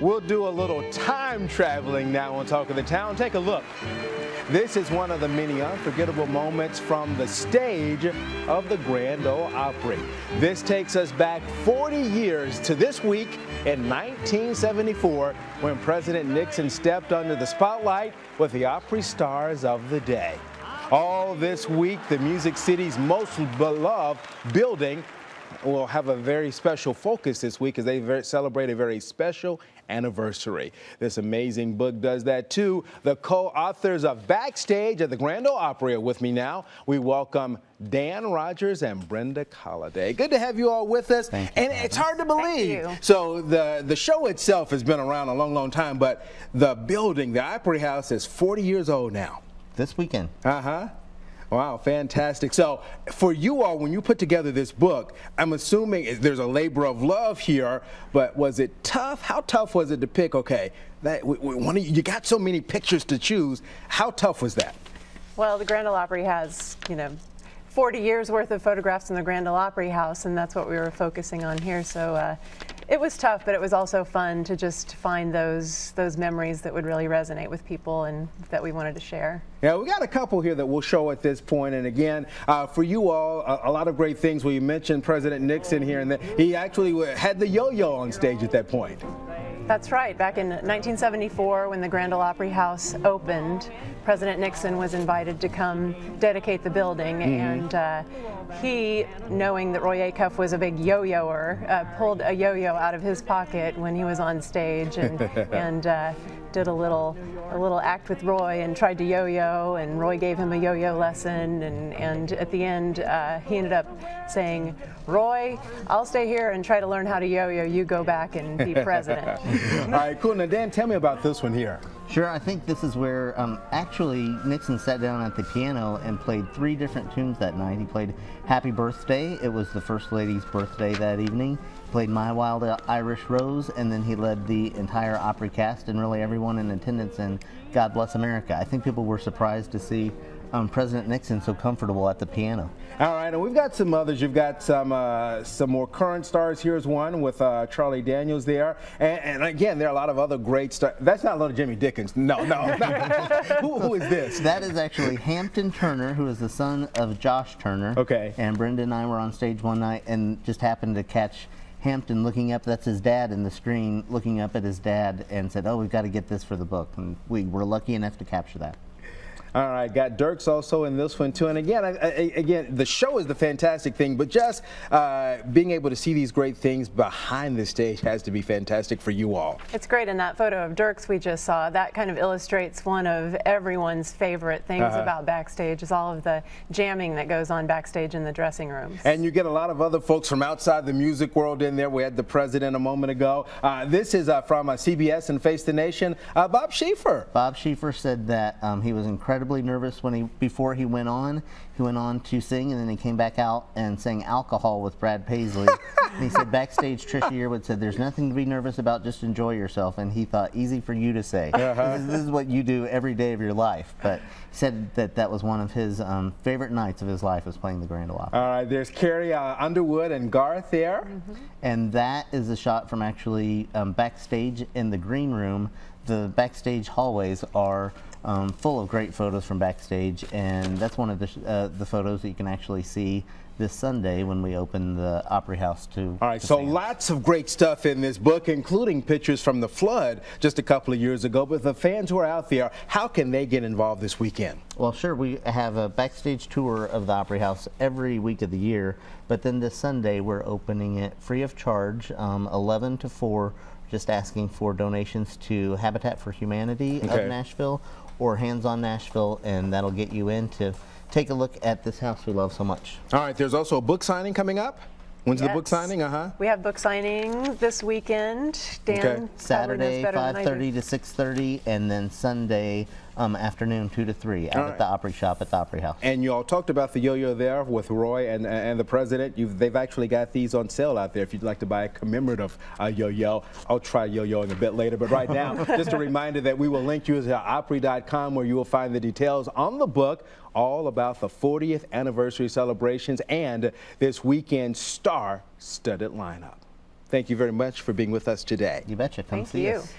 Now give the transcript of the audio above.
We'll do a little time traveling now on Talk of the Town. Take a look. This is one of the many unforgettable moments from the stage of the Grand Ole Opry. This takes us back 40 years to this week in 1974 when President Nixon stepped under the spotlight with the Opry stars of the day. All this week, the Music City's most beloved building will have a very special focus this week as they celebrate a very special anniversary. This amazing book does that too. The co-authors of Backstage at the Grand Ole Opry are with me now. We welcome Dan Rogers and Brenda Colladay. Good to have you all with us. Thank you, and it's hard to believe. So the show itself has been around a long time, but the building, the Opry House, is 40 years old now. This weekend. Wow, fantastic. So for you all, when you put together this book, I'm assuming there's a labor of love here, but was it tough? How tough was it to pick, okay, you got so many pictures to choose. How tough was that? Well, the Grand Ole Opry has, 40 years worth of photographs in the Grand Ole Opry House, and that's what we were focusing on here. So it was tough, but it was also fun to just find those memories that would really resonate with people and that we wanted to share. Yeah, we got a couple here that we'll show at this point. And again, for you all, a lot of great things. You mentioned President Nixon here, and he actually had the yo-yo on stage at that point. That's right. Back in 1974, when the Grand Ole Opry House opened, President Nixon was invited to come dedicate the building, and he, knowing that Roy Acuff was a big yo-yoer, pulled a yo-yo out of his pocket when he was on stage and did a little act with Roy and tried to yo-yo, and Roy gave him a yo-yo lesson, and at the end he ended up saying, "Roy, I'll stay here and try to learn how to yo-yo. You go back and be president." All right, cool. Now, Dan, tell me about this one here. Sure, I think this is where actually Nixon sat down at the piano and played 3 different tunes that night. He played Happy Birthday. It was the First Lady's birthday that evening. He played My Wild Irish Rose, and then he led the entire Opry cast and really everyone in attendance in God Bless America. I think people were surprised to see President Nixon so comfortable at the piano. All right, and we've got some others. You've got some more current stars. Here's one with Charlie Daniels there, and again, there are a lot of other great stars. That's not a little Jimmy Dickens. No. Who is this? That is actually Hampton Turner, who is the son of Josh Turner. Okay. And Brenda and I were on stage one night and just happened to catch Hampton looking up, that's his dad in the screen, looking up at his dad and said, "Oh, we've got to get this for the book." And we were lucky enough to capture that. All right, got Dirks also in this one too. And again, the show is the fantastic thing, but just being able to see these great things behind the stage has to be fantastic for you all. It's great. In that photo of Dirks we just saw, that kind of illustrates one of everyone's favorite things about Backstage is all of the jamming that goes on backstage in the dressing rooms. And you get a lot of other folks from outside the music world in there. We had the president a moment ago. This is from CBS and Face the Nation. Bob Schieffer. Bob Schieffer said that he was incredibly nervous before he went on. He went on to sing, and then he came back out and sang Alcohol with Brad Paisley. And he said backstage, Trisha Yearwood said, "There's nothing to be nervous about, just enjoy yourself." And he thought, easy for you to say. This is what you do every day of your life. But he said that was one of his favorite nights of his life, was playing the Grand Ole Opry. All right, there's Carrie Underwood and Garth there. And that is a shot from actually backstage in the green room. The backstage hallways are full of great photos from backstage, and that's one of the photos that you can actually see this Sunday when we open the Opry House to. All right, so lots of great stuff in this book, including pictures from the flood just a couple of years ago. But the fans who are out there, how can they get involved this weekend? Well, sure, we have a backstage tour of the Opry House every week of the year, but then this Sunday we're opening it free of charge, 11 to 4, just asking for donations to Habitat for Humanity of Nashville or Hands on Nashville, and that'll get you in to take a look at this house we love so much. All right, there's also a book signing coming up. When's the book signing? We have book signing this weekend. Dan, Saturday 5:30 to 6:30, and then Sunday afternoon 2 to 3 out at the Opry Shop at the Opry House. And you all talked about the yo-yo there with Roy and the president. They've actually got these on sale out there if you'd like to buy a commemorative yo-yo. I'll try yo-yoing a bit later, but right now, just a reminder that we will link you to Opry.com, where you will find the details on the book, all about the 40th anniversary celebrations and this weekend's star-studded lineup. thank you very much for being with us today. You betcha. Come Thank see you. us.